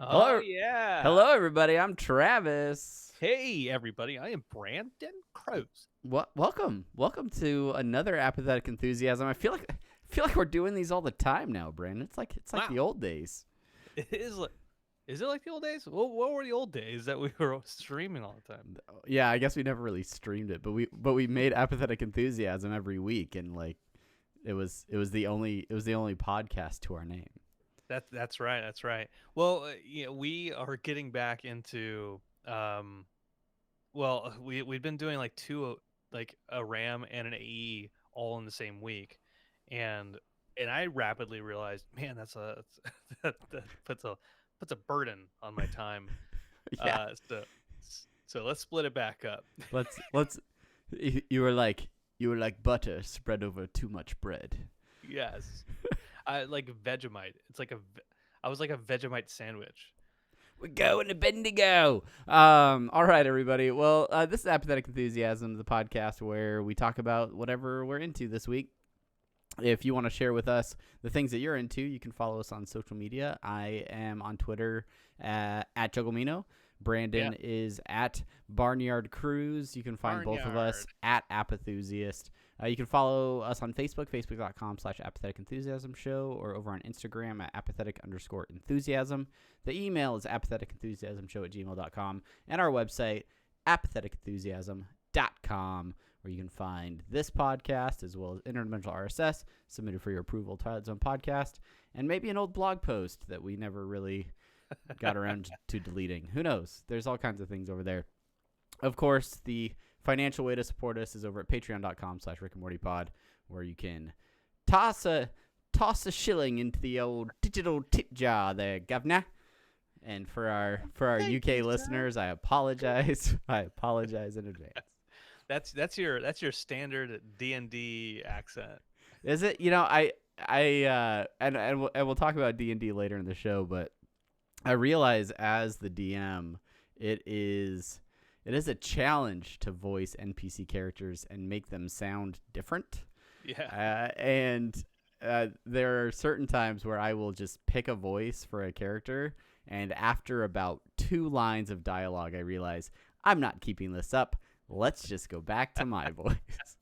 Oh, Hello, yeah. hello, everybody. I'm Travis. Hey, everybody. I am Brandon Crows. Welcome to another Apathetic Enthusiasm. I feel like we're doing these all the time now, Brandon. It's like the Wow. old days. It is it like the old days? What were the old days that we were streaming all the time? Yeah, I guess we never really streamed it, but we made Apathetic Enthusiasm every week, and like it was the only podcast to our name. That's right. That's right. Well, we are getting back into we've been doing like two like a RAM and an AE all in the same week. And I rapidly realized, man, that puts a burden on my time. Yeah, Uh, so so let's split it back up. let's. You were like butter spread over too much bread. Yes, I like Vegemite. I was like a Vegemite sandwich. We're going to Bendigo. All right, everybody. Well, this is Apathetic Enthusiasm, the podcast where we talk about whatever we're into this week. If you want to share with us the things that you're into, you can follow us on social media. I am on Twitter at Jugglemino. Brandon is at Barnyard Cruise. You can find both of us at Apathusiast. You can follow us on Facebook, facebook.com/Apathetic Enthusiasm Show, or over on Instagram at apathetic_enthusiasm. The email is apatheticenthusiasmshow@gmail.com, and our website, apatheticenthusiasm.com, where you can find this podcast as well as Interdimensional RSS submitted for your approval, Twilight Zone podcast, and maybe an old blog post that we never really got around to deleting. Who knows? There's all kinds of things over there. Of course, the financial way to support us is over at patreon.com/rickandmortypod, where you can toss a shilling into the old digital tip jar there, governor. And for our UK listeners, I apologize. I apologize in advance. That's your standard D&D accent. Is it? And we'll talk about D&D later in the show, but I realize as the DM, it is a challenge to voice NPC characters and make them sound different. Yeah. There are certain times where I will just pick a voice for a character, and after about 2 lines of dialogue, I realize I'm not keeping this up. Let's just go back to my voice.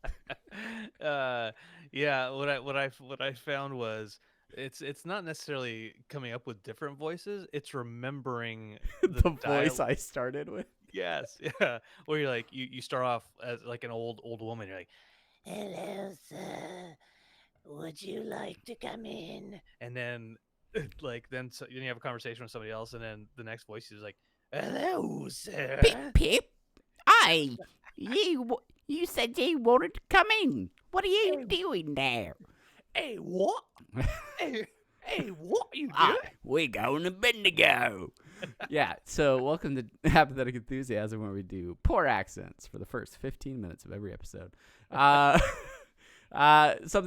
Yeah. What I found was it's not necessarily coming up with different voices. It's remembering the voice I started with. Yes. Yeah. Where you're like you start off as like an old woman. You're like, "Hello, sir. Would you like to come in?" And then then you have a conversation with somebody else, and then the next voice is like, "Hello, sir." Pip, Pip. You said you wanted to come in. What are you doing there? Hey, what? hey, what are you doing? We're going to Bendigo. Yeah, so welcome to Apathetic Enthusiasm, where we do poor accents for the first 15 minutes of every episode. Something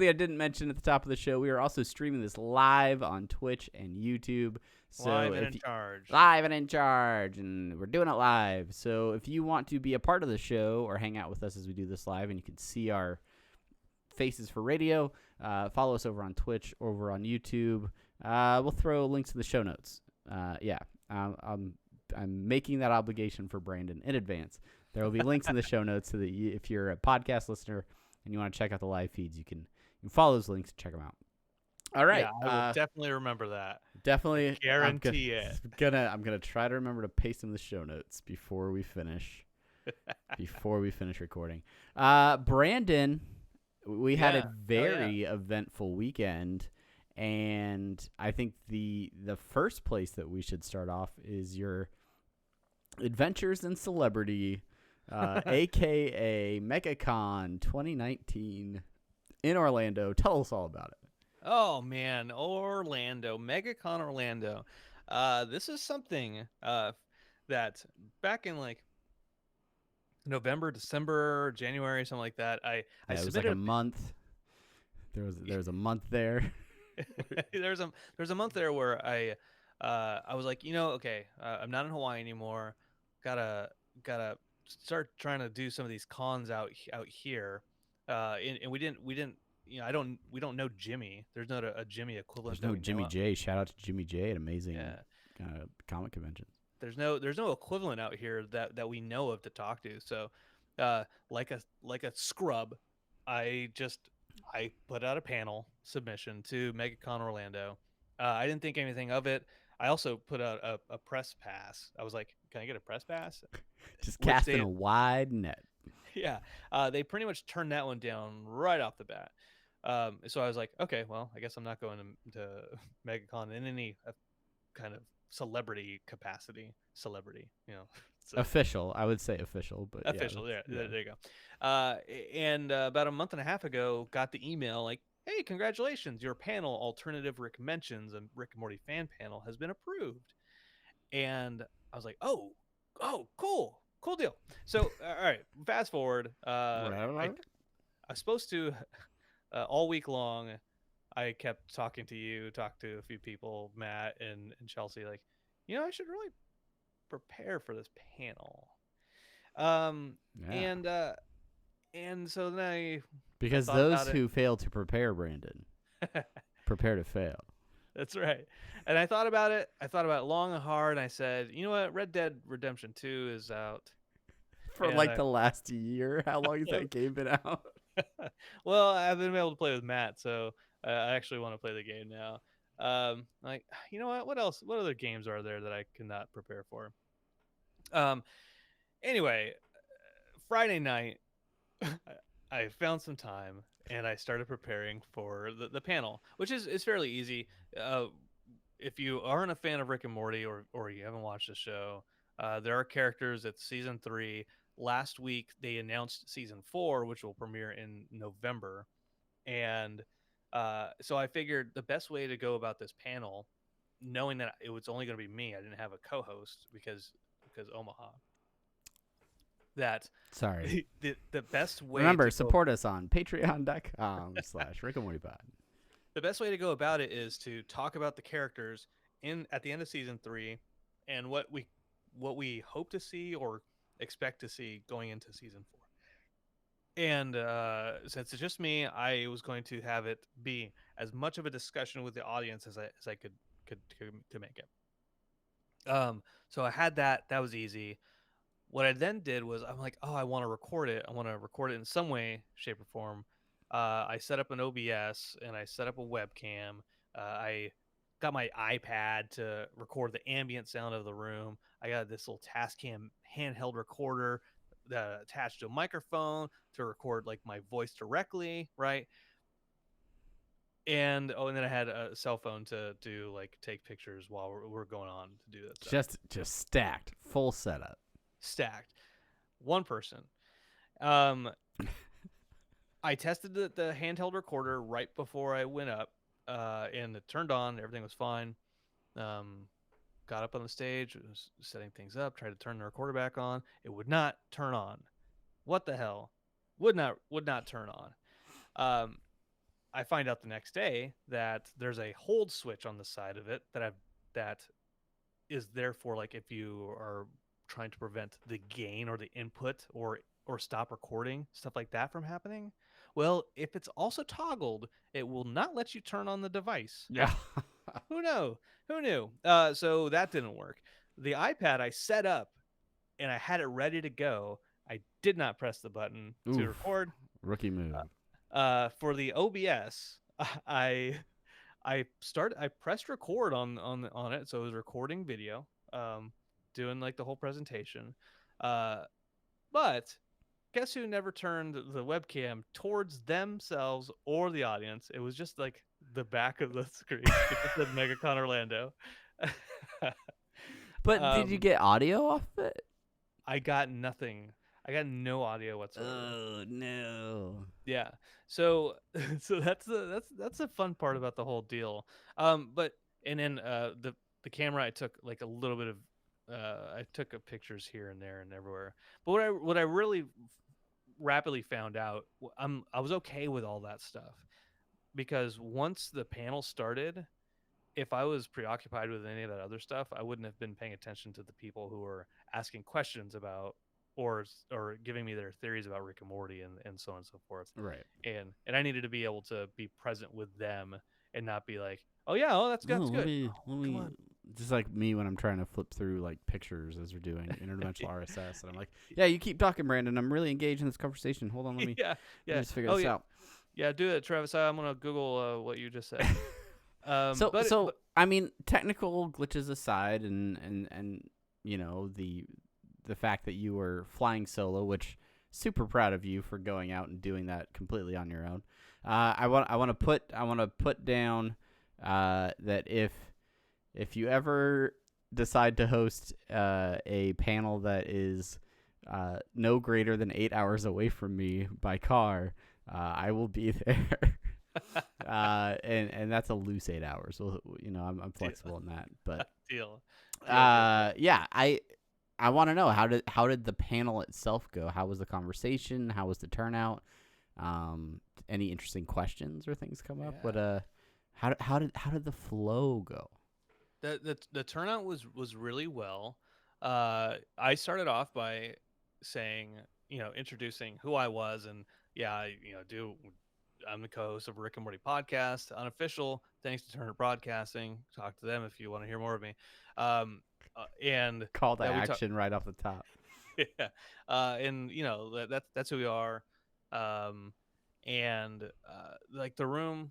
I didn't mention at the top of the show, we are also streaming this live on Twitch and YouTube. So live and in charge. Live and in charge, and we're doing it live. So if you want to be a part of the show or hang out with us as we do this live, and you can see our faces for radio, follow us over on Twitch, over on YouTube. We'll throw links in the show notes. I'm making that obligation for Brandon in advance. There will be links in the show notes so that if you're a podcast listener and you want to check out the live feeds, you can follow those links and check them out. All right. Yeah, I will definitely remember that. Definitely guarantee it. I'm gonna try to remember to paste in the show notes before we finish. Before we finish recording. Brandon, we had a very eventful weekend, and I think the first place that we should start off is your Adventures in Celebrity, aka MegaCon 2019 in Orlando. Tell us all about it. Oh man, Orlando, MegaCon Orlando. This is something that back in like November, December, January, something like that. I it was like a month. There was a month there. there's a month there where I was like, okay, I'm not in Hawaii anymore. Gotta start trying to do some of these cons out here. And we didn't. We don't know Jimmy. There's not a Jimmy equivalent. There's no Jimmy J. Shout out to Jimmy J. An amazing comic conventions. There's no equivalent out here that we know of to talk to. So, like a scrub, I just I put out a panel submission to MegaCon Orlando. I didn't think anything of it. I also put out a press pass. I was like, "Can I get a press pass?" Just Which casting they a wide net. yeah, they pretty much turned that one down right off the bat. So I was like, okay, well, I guess I'm not going to MegaCon in any kind of celebrity capacity. Celebrity, so Official, I would say official, but yeah, official. Yeah, yeah. there you go. And about a month and a half ago, got the email like, "Hey, congratulations! Your panel, Alternative Rick Mentions, a Rick and Morty fan panel, has been approved." And I was like, "Oh, cool deal." So, all right, fast forward. I was supposed to all week long. I kept talking to you, talked to a few people, Matt and Chelsea, like, I should really prepare for this panel. Um, Yeah. and so then I Because thought those about it. who fail to prepare, Brandon, prepare to fail. That's right. And I thought about it. I thought about it long and hard. And I said, you know what? Red Dead Redemption 2 is out. For And like the last year, how long has that game been out? well, I've been able to play with Matt, so I actually want to play the game now. Like, you know what? What else? What other games are there that I cannot prepare for? Um, anyway, Friday night, I found some time and I started preparing for the panel, which is fairly easy. Uh, if you aren't a fan of Rick and Morty or you haven't watched the show, there are characters at season 3. Last week they announced season 4, which will premiere in November, and so I figured the best way to go about this panel, knowing that it was only going to be me, I didn't have a co-host because Omaha. That Sorry. the best way Remember, to go support us on patreon.com/Rick and Morty Pod. the best way to go about it is to talk about the characters in at the end of season 3 and what we hope to see or expect to see going into season 4. And since it's just me, I was going to have it be as much of a discussion with the audience as I could to make it. So I had that. That was easy. What I then did was I'm like, oh, I want to record it. I want to record it in some way, shape, or form. I set up an OBS and I set up a webcam. I got my iPad to record the ambient sound of the room. I got this little Tascam handheld recorder attached to a microphone to record like my voice directly, right? And then I had a cell phone to do like take pictures while we're going on to do that stuff. Just stacked, full setup. Stacked. One person. Um, I tested the handheld recorder right before I went up, and it turned on. Everything was fine. Um, got up on the stage, was setting things up, tried to turn the recorder back on. It would not turn on. What the hell? Would not turn on. Um, I find out the next day that there's a hold switch on the side of it that is there for like if you are trying to prevent the gain or the input or stop recording stuff like that from happening. Well, if it's also toggled, it will not let you turn on the device. Yeah. Who knew? So that didn't work. The iPad I set up and I had it ready to go. I did not press the button to Oof. record. Rookie move. For the OBS, I I pressed record on it, so it was recording video, doing like the whole presentation. But guess who never turned the webcam towards themselves or the audience? It was just like the back of the screen. It just said MegaCon Orlando. But did you get audio off of it? I got nothing. I got no audio whatsoever. Oh no. Yeah. So so that's the fun part about the whole deal. But and then the camera I took like a little bit of I took pictures here and there and everywhere. But what I really rapidly found out, I was okay with all that stuff because once the panel started, if I was preoccupied with any of that other stuff, I wouldn't have been paying attention to the people who were asking questions about or giving me their theories about Rick and Morty and so on and so forth. Right. And I needed to be able to be present with them and not be like, oh yeah, oh that's No, good. let Oh, come me on. Just like me when I'm trying to flip through like pictures as we're doing interdimensional RSS, and I'm like, yeah, you keep talking, Brandon. I'm really engaged in this conversation. Hold on, let me Yeah, let me yeah. just figure Oh this yeah, out. yeah. Do it, Travis. I'm gonna Google what you just said. So But so I mean, technical glitches aside, and the fact that you were flying solo, which super proud of you for going out and doing that completely on your own. I want to put down that if you ever decide to host a panel that is no greater than 8 hours away from me by car, I will be there. And that's a loose 8 hours. So, I'm flexible in that. But deal, deal. yeah, I want to know how did the panel itself go? How was the conversation? How was the turnout? Any interesting questions or things come up? Yeah. But how did the flow go? The turnout was really well. I started off by saying, introducing who I was, and yeah, I'm the co-host of Rick and Morty podcast, unofficial. Thanks to Turner Broadcasting. Talk to them if you want to hear more of me. And Call to that we talk, action right off the top. yeah, and that's who we are. Um, and like the room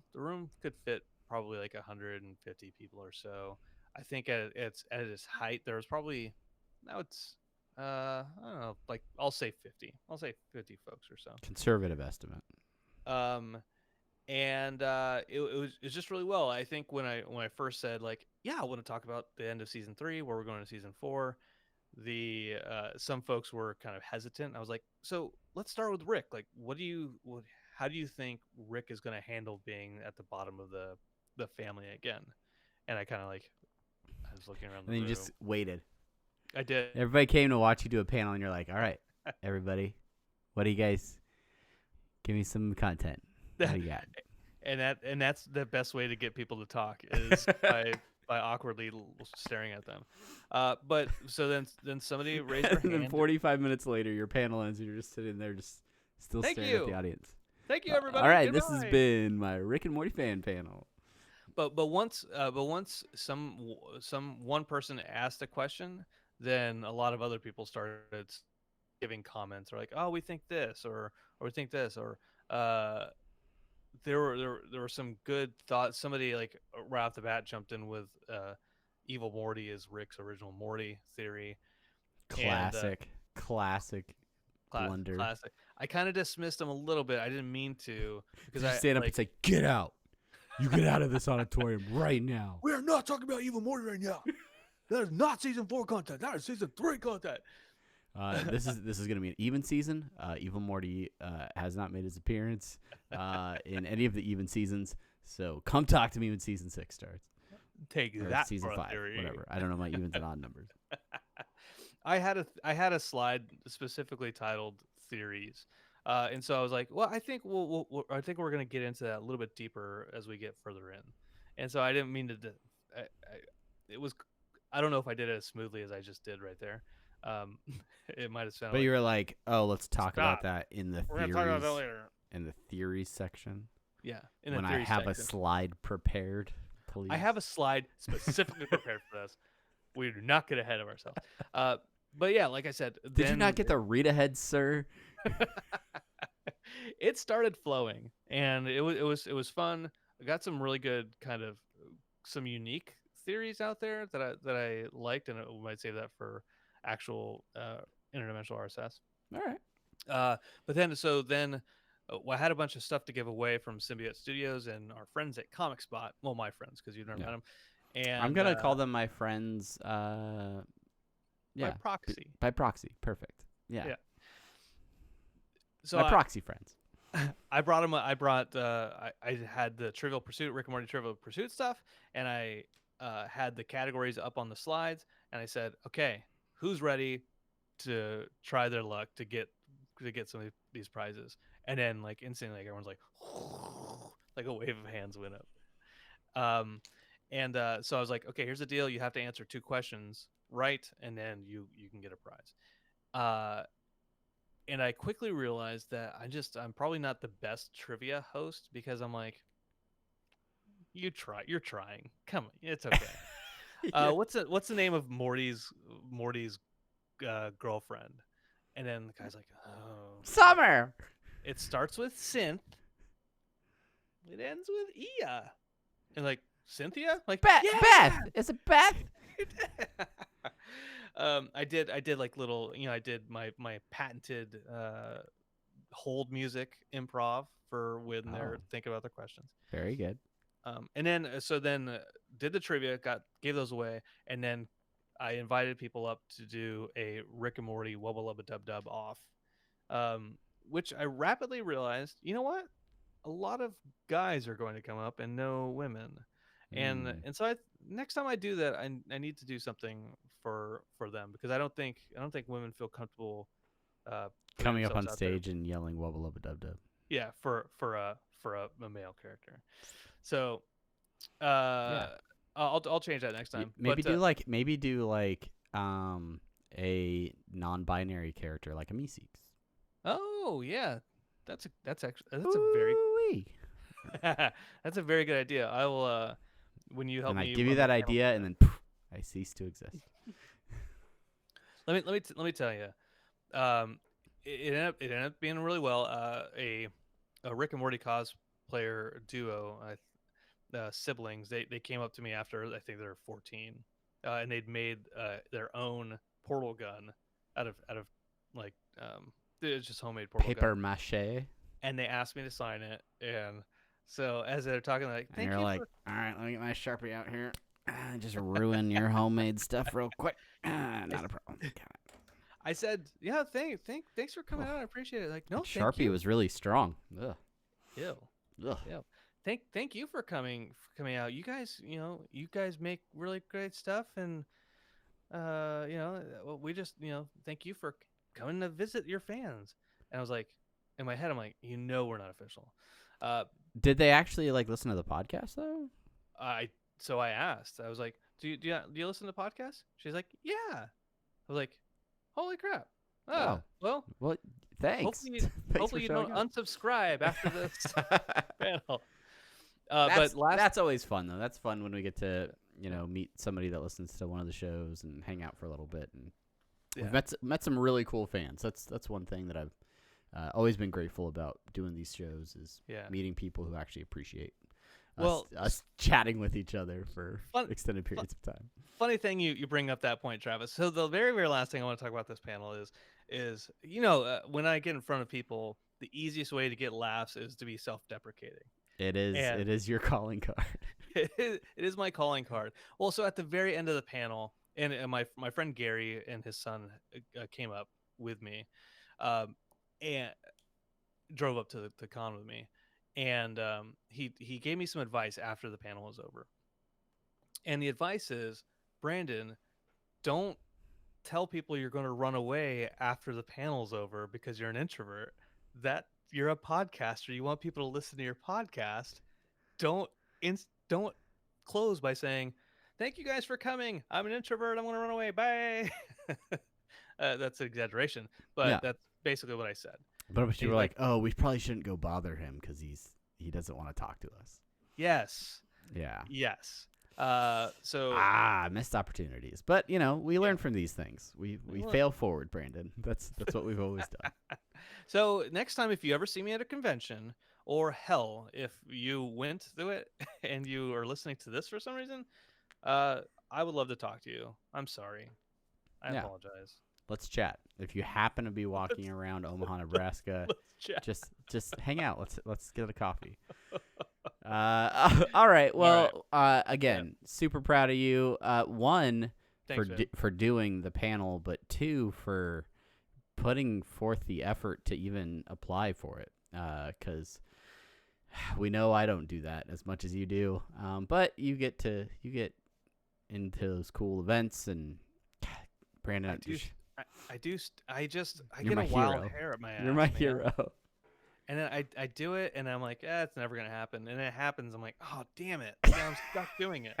could fit probably like 150 people or so. I think at its height there was probably now it's I don't know, like I'll say 50. I'll say 50 folks or so. Conservative estimate. Um, and it was just really well. I think when I first said like, yeah, I want to talk about the end of season 3, where we're going to season 4, the some folks were kind of hesitant. I was like, so let's start with Rick. Like, how do you think Rick is going to handle being at the bottom of the family again? And I was looking around the And then you room. just waited. I did. Everybody came to watch you do a panel, and you're like, all right, everybody, what do you guys give me some content? What do you got? And that's the best way to get people to talk is by awkwardly staring at them. But so then somebody raised their And then hand. 45 minutes later, your panel ends, and you're just sitting there, just still Thank staring at the you. audience. Thank you, everybody. All right, this has Goodbye. been my Rick and Morty fan panel. But once some one person asked a question, then a lot of other people started giving comments, or like, oh, we think this, or we think this, or uh there were some good thoughts. Somebody like right off the bat jumped in with evil Morty is Rick's original Morty theory. And Classic blunder. classic. I kind of dismissed him a little bit. I didn't mean to, because Did you I stand up like and say, "Get out! You get out of this auditorium right now." we are not talking about evil Morty right now. That is not season 4 content. That is season 3 content. This is going to be an even season. Evil Morty has not made his appearance in any of the even seasons. So come talk to me when season 6 starts. Take Or that season for a 5, theory. whatever. I don't know my evens and odd numbers. I had a slide specifically titled theories, and so I was like, well, I think I think we're gonna get into that a little bit deeper as we get further in, and so I didn't mean to. It was, I don't know if I did it as smoothly as I just did right there. It might have sounded. But like, you were like, "Oh, let's talk about Stop. that in the We're gonna talk about that theories later. in the theories section Yeah, in the when I theories have a section. slide prepared." Please. I have a slide specifically prepared for this. We do not get ahead of ourselves. But yeah, like I said, Did you not get the read ahead, sir? it started flowing, and it was fun. I got some really good kind of some unique theories out there that I liked, and we might save that for actual interdimensional RSS. All right. But then I had a bunch of stuff to give away from Symbiote Studios and our friends at Comic Spot. Well, my friends, because you've never met them. And I'm gonna call them my friends. by proxy. By proxy, perfect. Yeah. Yeah. So my proxy friends. I brought them. I had the Trivial Pursuit, Rick and Morty Trivial Pursuit stuff, and I had the categories up on the slides, and I said, okay, who's ready to try their luck to get some of these prizes? And then like instantly, like everyone's like, like a wave of hands went up. And so I was like, okay, here's the deal: you have to answer 2 questions right, and then you can get a prize. And I quickly realized that I'm probably not the best trivia host, because I'm like, you're trying. Come on, it's okay. Yeah. What's the name of Morty's girlfriend? And then the guy's like, oh, Summer. it starts with synth, it ends with Ia, and like Cynthia, like Beth. Is it Beth? I did like little, I did my patented hold music improv for when they're Oh, thinking about their questions. very good. And then did the trivia, gave those away, and then I invited people up to do a Rick and Morty wubba lubba dub dub off, which I rapidly realized, you know what, a lot of guys are going to come up and no women, and Mm, so next time I do that, I need to do something for them, because I don't think women feel comfortable putting coming up themselves on out there. stage and yelling "wubba lubba dub dub." Yeah, for a male character. So Yeah. I'll change that next time. Maybe But do like a non-binary character like a Meeseeks. oh yeah, that's a very Ooh-wee. that's a very good idea. I will when you help And I me give you run the that panel for idea, that. and then poof, I cease to exist. Let me tell you. It ended up being really well. A Rick and Morty cosplayer duo, siblings. They came up to me after, I think they were 14, and they'd made their own portal gun out of like it was just homemade portal gun, Paper mache. and they asked me to sign it. And so as they're talking, they're like, And "Thank you're you like, for." all right, let me get my Sharpie out here. Just ruin your homemade stuff real quick. Not a problem. I said, "Yeah, thanks for coming out. I appreciate it." Like, no, That thank Sharpie you. was really strong. Ugh. Ew. Ugh. Yeah. Thank you for coming out. You guys make really great stuff, and we just, thank you for coming to visit your fans. And I was like, in my head, I'm like, we're not official. Uh, Did they actually like listen to the podcast though? I asked. I was like, do you listen to podcasts? She's like, yeah. I was like, holy crap. Oh, Well, well, thanks. hopefully, Thanks hopefully for you showing don't up. unsubscribe after this panel. But That's always fun though. That's fun when we get to meet somebody that listens to one of the shows and hang out for a little bit. And we've met some really cool fans. That's one thing that I've always been grateful about doing these shows is meeting people who actually appreciate us chatting with each other for extended periods of time. Funny thing you bring up that point, Travis. So the very, very last thing I want to talk about this panel is when I get in front of people, the easiest way to get laughs is to be self-deprecating. It is your calling card. It is my calling card. Well, so at the very end of the panel, and my friend Gary and his son came up with me, and drove up to the con with me, and he gave me some advice after the panel was over. And the advice is, Brandon, don't tell people you're going to run away after the panel's over because you're an introvert. That you're a podcaster. You want people to listen to your podcast. Don't close by saying, "Thank you guys for coming. I'm an introvert. I'm going to run away. Bye." That's an exaggeration, but Yeah. that's basically what I said. But if you were like, oh, we probably shouldn't go bother him because he doesn't want to talk to us. Yes. Yeah. Yes. So missed opportunities. But we learn from these things. We fail forward, Brandon. That's what we've always done. So next time, if you ever see me at a convention, or hell, if you went to it and you are listening to this for some reason, I would love to talk to you. I'm sorry. I apologize. Let's chat. If you happen to be walking around Omaha, Nebraska, just hang out. Let's get a coffee. All right. Well, again, super proud of you. One, thanks, for doing the panel, but two, for putting forth the effort to even apply for it. Because we know I don't do that as much as you do. But you get into those cool events, and Brandon, I you're get a my wild hero. hair at my ass. You're my man. hero. And then I do it, and I'm like, it's never gonna happen. And then it happens. I'm like, oh, damn it! Now I'm stuck doing it.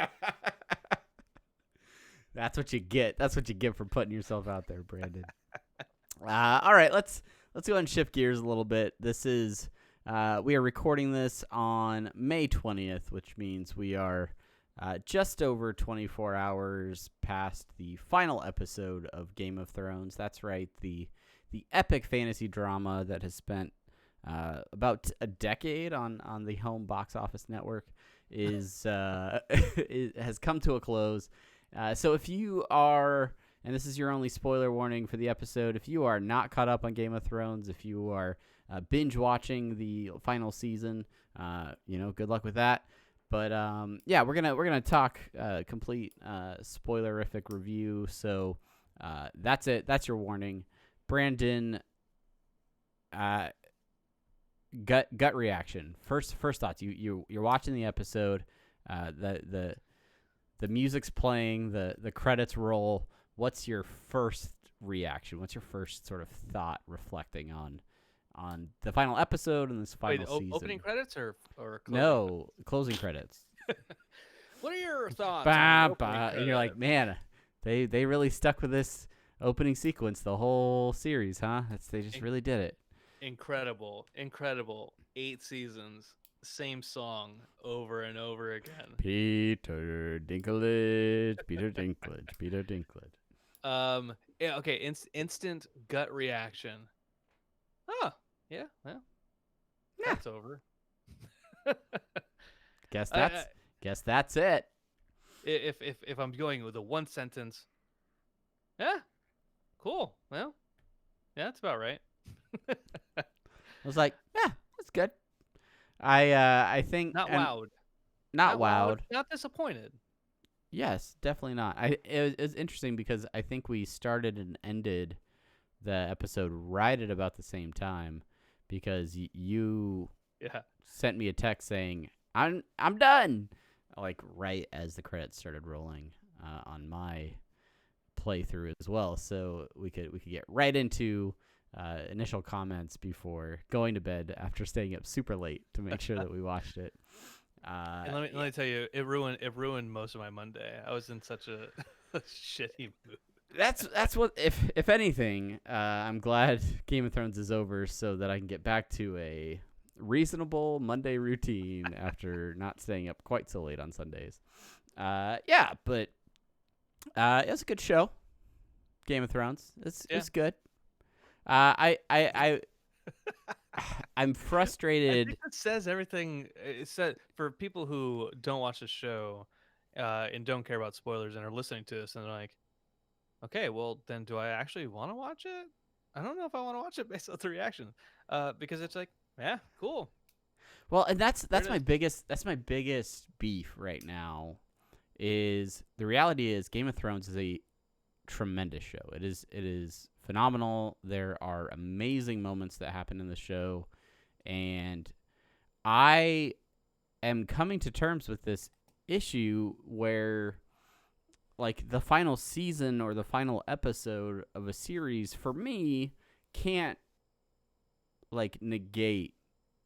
That's what you get. That's what you get for putting yourself out there, Brandon. All right, let's go and shift gears a little bit. This is we are recording this on May 20th, which means we are just over 24 hours past the final episode of Game of Thrones. That's right, the epic fantasy drama that has spent about a decade on the home box office network is has come to a close. So if you are, and this is your only spoiler warning for the episode, if you are not caught up on Game of Thrones, if you are binge watching the final season, good luck with that. But yeah, we're gonna talk complete spoilerific review. So that's it. That's your warning, Brandon. Gut reaction. First thoughts. You're watching the episode. The music's playing. The credits roll. What's your first reaction? What's your first sort of thought reflecting on the final episode and this final season? Opening credits or closing no, closing credits. What are your thoughts? And you're like, man, they really stuck with this opening sequence the whole series, huh? They just really did it. Incredible. 8 seasons, same song over and over again. Peter Dinklage. Yeah, okay, instant gut reaction. Oh, yeah, well, that's over. Guess that's it. If I'm going with a one sentence, yeah, cool. Well, yeah, that's about right. I was like, yeah, that's good. I think not wowed. Not wowed. Not disappointed. Yes, definitely not. It was interesting because I think we started and ended the episode right at about the same time because you sent me a text saying I'm done, like right as the credits started rolling on my playthrough as well. So we could get right into initial comments before going to bed after staying up super late to make sure that we watched it. And let me tell you, it ruined most of my Monday. I was in such a shitty mood. That's what if anything, I'm glad Game of Thrones is over so that I can get back to a reasonable Monday routine after not staying up quite so late on Sundays. Yeah, but it was a good show. Game of Thrones. It's good. I'm frustrated. I think that says everything. It said for people who don't watch the show and don't care about spoilers and are listening to this and they're like, okay, well then do I actually want to watch it? I don't know if I want to watch it based on the reaction, because it's like, yeah, cool. Well, and that's my biggest beef right now. Is the reality is Game of Thrones is a tremendous show. It is phenomenal. There are amazing moments that happen in the show, and I am coming to terms with this issue where like the final season or the final episode of a series for me can't like negate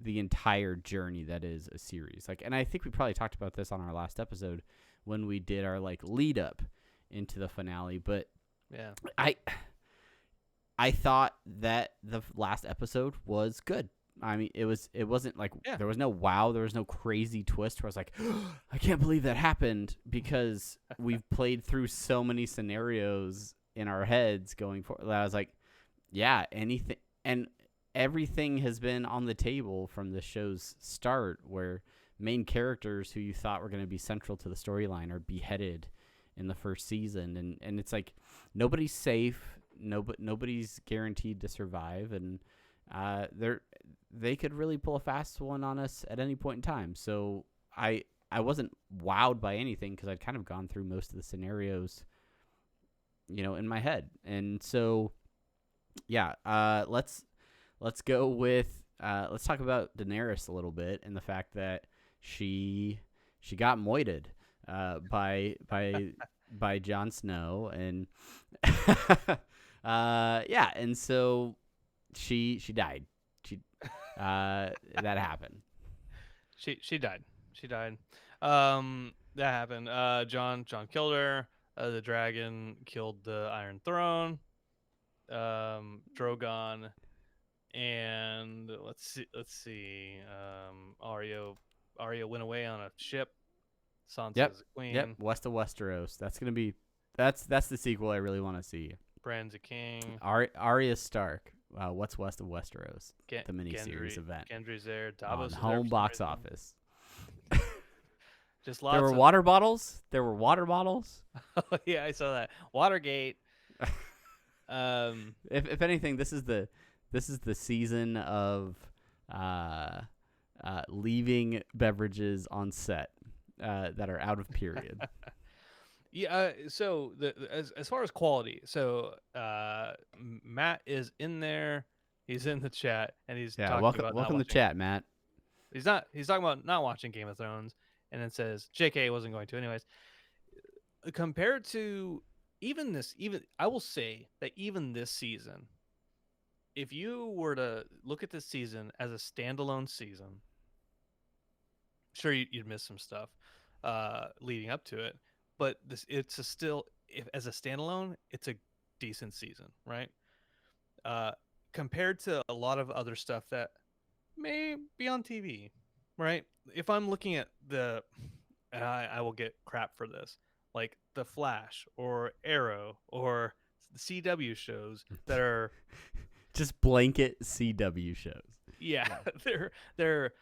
the entire journey that is a series. Like, and I think we probably talked about this on our last episode when we did our like lead up into the finale, but yeah, I thought that the last episode was good. I mean, it wasn't like there was no wow, there was no crazy twist where I was like, oh, I can't believe that happened, because we've played through so many scenarios in our heads going forward. I was like, yeah, anything and everything has been on the table from the show's start, where main characters who you thought were going to be central to the storyline are beheaded in the first season, and it's like nobody's safe, nobody's guaranteed to survive, and they could really pull a fast one on us at any point in time. So I wasn't wowed by anything because I'd kind of gone through most of the scenarios, in my head. And so, yeah, let's go with let's talk about Daenerys a little bit and the fact that she got moited by Jon Snow, and yeah, and so she died. That happened. She died. That happened. John killed her. The dragon killed the Iron Throne. Drogon, and let's see. Arya went away on a ship Yep. Sansa's a Yep. queen. West of Westeros. That's the sequel I really want to see. Bran's a king. Arya Stark. What's West of Westeros? The miniseries Gendry, event Gendry's there. on Davos is there for home some box reason. office. Just There lots were of. water bottles. There were water bottles. Yeah, I saw that. Watergate. Um, If anything, this is the season of leaving beverages on set that are out of period. yeah. So as far as quality, so Matt is in there. He's in the chat and he's Yeah, talking about not welcome to watching. chat, Matt. He's not. He's talking about not watching Game of Thrones, and then says J.K. wasn't going to anyways. Compared to even I will say that even this season, if you were to look at this season as a standalone season, sure you'd miss some stuff leading up to it, but it's a still as a standalone, it's a decent season, right? Uh, Compared to a lot of other stuff that may be on TV, right? If I'm looking at and I will get crap for this, like The Flash or Arrow or the CW shows that are, Just blanket CW shows. yeah, they're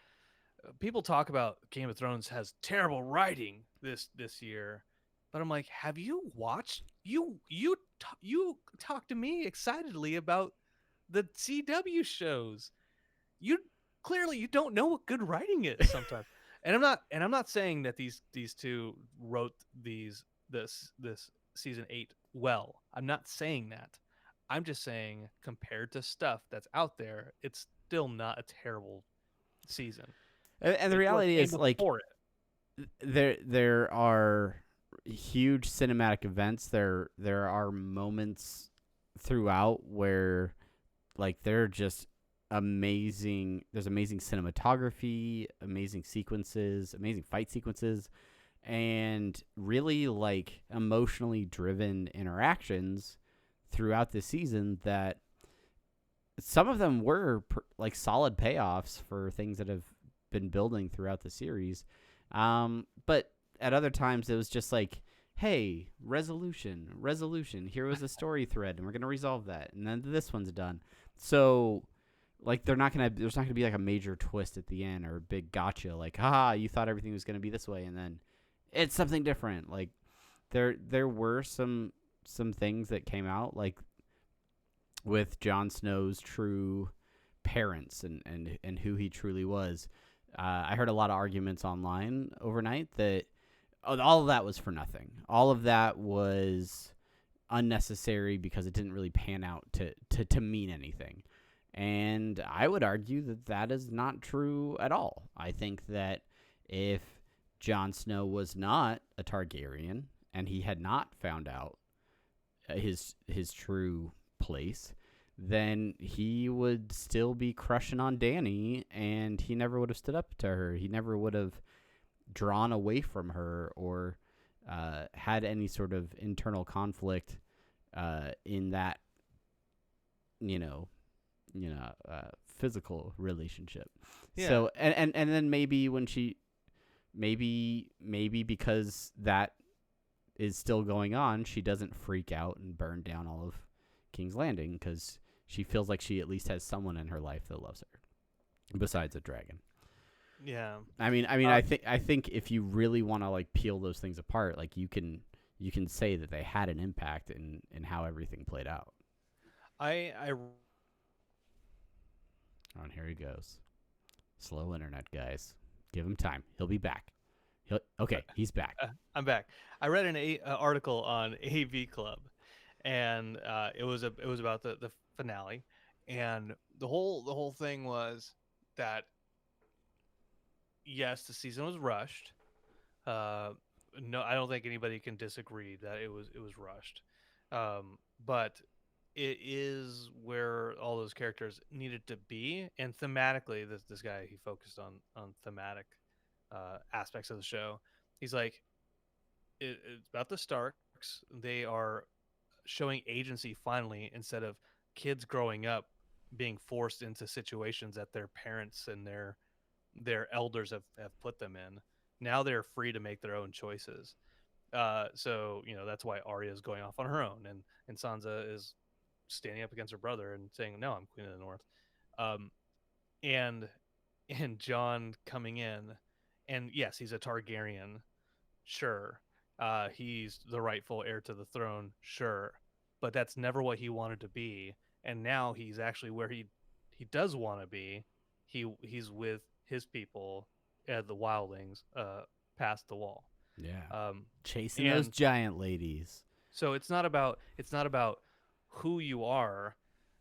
people talk about Game of Thrones has terrible writing this year, but I'm like, have you watched you talk to me excitedly about the CW shows? You clearly you don't know what good writing is sometimes. And I'm not saying that these two wrote this season 8 well. I'm not saying that. I'm just saying compared to stuff that's out there, it's still not a terrible season. And the It's what reality came is, like, before it. there are huge cinematic events. There are moments throughout where, like, they're just amazing. There's amazing cinematography, amazing sequences, amazing fight sequences, and really, like, emotionally driven interactions throughout the season that some of them were like solid payoffs for things that have been building throughout the series. But at other times, it was just like, hey, resolution. Here was a story thread, and we're gonna resolve that, and then this one's done. So, like, there's not gonna be like a major twist at the end or a big gotcha, like, haha, you thought everything was gonna be this way, and then it's something different. Like, there were some things that came out, like with Jon Snow's true parents and who he truly was. I heard a lot of arguments online overnight that all of that was for nothing. All of that was unnecessary because it didn't really pan out to mean anything. And I would argue that that is not true at all. I think that if Jon Snow was not a Targaryen and he had not found out his true place, then he would still be crushing on Dany, and he never would have stood up to her. He never would have drawn away from her or had any sort of internal conflict in that, physical relationship. Yeah. So and then maybe when she maybe because that is still going on, she doesn't freak out and burn down all of King's Landing because she feels like she at least has someone in her life that loves her besides a dragon. Yeah. I mean, I think if you really want to, like, peel those things apart, like, you can say that they had an impact in how everything played out. I Oh, and here he goes. Slow internet, guys. Give him time. He'll be back. Okay, he's back. I'm back. I read an article on AV Club, and it was about the finale, and the whole thing was that yes, the season was rushed. No, I don't think anybody can disagree that it was rushed, but it is where all those characters needed to be, and thematically, this guy he focused on thematic aspects of the show. He's like, it's about the Starks. They are showing agency finally instead of kids growing up being forced into situations that their parents and their elders have put them in. Now they're free to make their own choices. So that's why Arya is going off on her own, and Sansa is standing up against her brother and saying, "No, I'm Queen of the North." Um, and and John coming in, and yes, he's a Targaryen, sure. He's the rightful heir to the throne, sure, but that's never what he wanted to be. And now he's actually where he does want to be. He's with his people, the wildlings, past the wall. Yeah. Um, Chasing those and giant ladies. so it's not about who you are,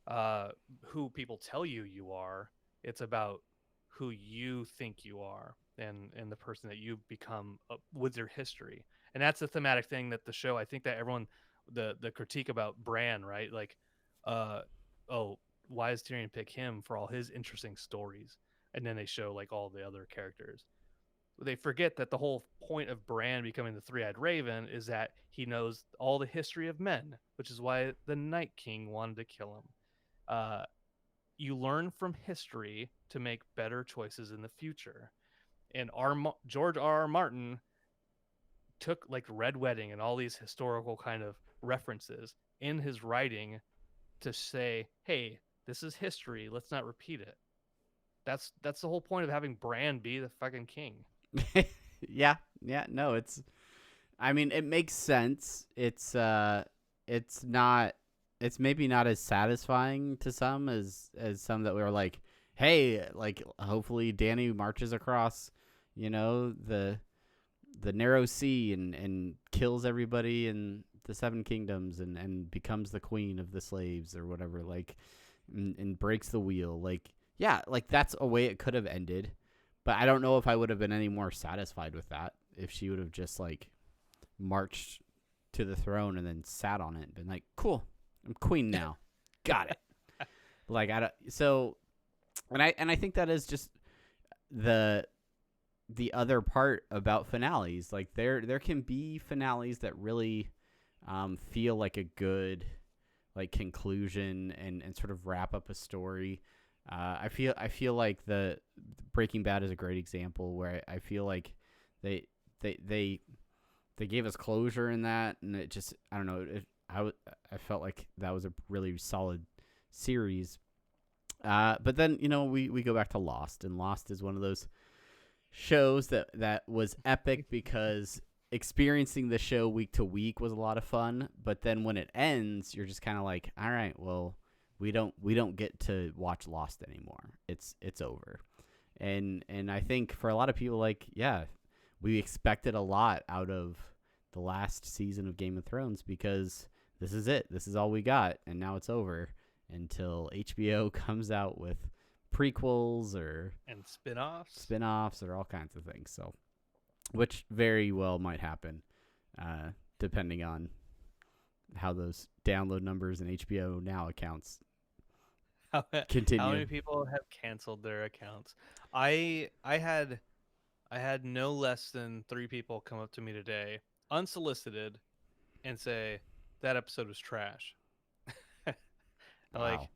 uh, who people tell you are. It's about who you think you are, and the person that you've become with your history. And that's the thematic thing that the show. I think that everyone, the critique about Bran, right? Like, uh, oh, why does Tyrion pick him for all his interesting stories? And then they show like all the other characters. They forget that the whole point of Bran becoming the three-eyed raven is that he knows all the history of men, which is why the Night King wanted to kill him. Uh, you learn from history to make better choices in the future. And George R. Martin took like Red Wedding and all these historical kind of references in his writing to say, "Hey, this is history. Let's not repeat it." That's the whole point of having Bran be the fucking king. Yeah. Yeah. No, I mean, it makes sense. It's not. It's maybe not as satisfying to some as some that we were like, hey, like hopefully Danny marches across, the narrow sea and kills everybody in the Seven Kingdoms and becomes the queen of the slaves or whatever, like, and breaks the wheel. Like, yeah, like that's a way it could have ended, but I don't know if I would have been any more satisfied with that if she would have just like marched to the throne and then sat on it and been like, cool, I'm queen now. Got it. Like, I don't, so, and I think that is just the other part about finales. Like there can be finales that really feel like a good like conclusion and sort of wrap up a story. I feel like the Breaking Bad is a great example where I feel like they gave us closure in that, and it just, I don't know, I felt like that was a really solid series. But then we go back to Lost, and Lost is one of those shows that was epic because experiencing the show week to week was a lot of fun, but then when it ends, you're just kind of like, all right, well, we don't get to watch Lost anymore. It's over. And I think for a lot of people, like, yeah, we expected a lot out of the last season of Game of Thrones because this is it. This is all we got, and now it's over until HBO comes out with prequels And spin-offs or all kinds of things. So, which very well might happen, depending on how those download numbers and HBO Now accounts continue. How many people have canceled their accounts? I had no less than 3 people come up to me today, unsolicited, and say that episode was trash. Like,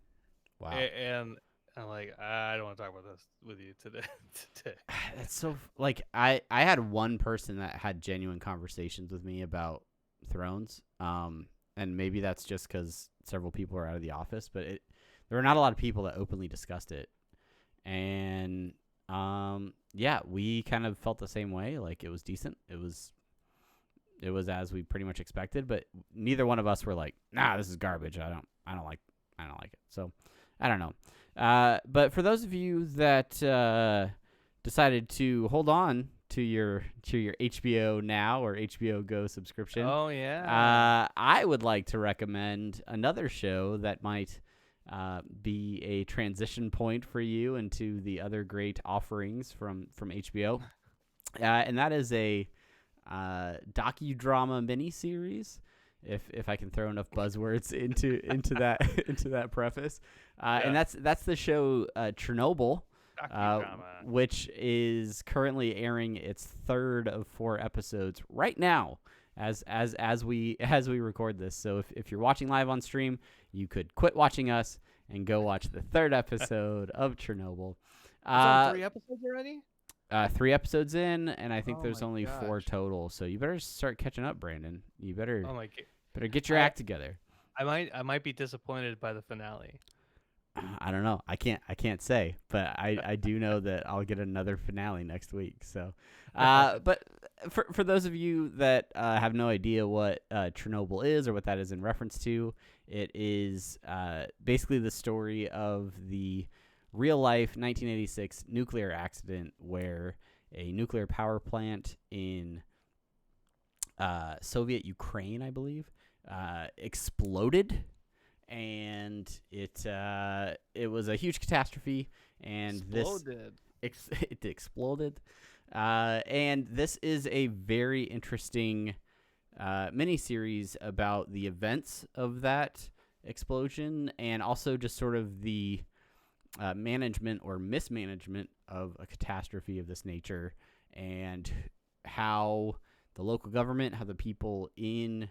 Wow. and I'm like, I don't want to talk about this with you today. That's so, like, I had one person that had genuine conversations with me about Thrones, and maybe that's just because several people are out of the office, but there were not a lot of people that openly discussed it, and yeah, we kind of felt the same way. Like, it was decent. It was as we pretty much expected, but neither one of us were like, nah, this is garbage. I don't like it. So I don't know. But for those of you that decided to hold on to your HBO Now or HBO Go subscription, oh yeah, I would like to recommend another show that might be a transition point for you into the other great offerings from HBO, and that is a docudrama miniseries. If I can throw enough buzzwords into that preface, and that's the show Chernobyl, which is currently airing its 3rd of 4 episodes right now as we record this. So if you're watching live on stream, you could quit watching us and go watch the 3rd episode of Chernobyl. It's on 3 episodes already? 3 episodes in, and I think Oh there's my only 4 gosh. total. So you better start catching up, Brandon. You better Oh my get your I act together. I might be disappointed by the finale. I don't know. I can't say, but I do know that I'll get another finale next week. So, but for those of you that have no idea what Chernobyl is or what that is in reference to, it is basically the story of the real life 1986 nuclear accident where a nuclear power plant in Soviet Ukraine, I believe, exploded, and it was a huge catastrophe, and Exploded. it exploded, and this is a very interesting miniseries about the events of that explosion, and also just sort of the management or mismanagement of a catastrophe of this nature, and how the local government, how the people in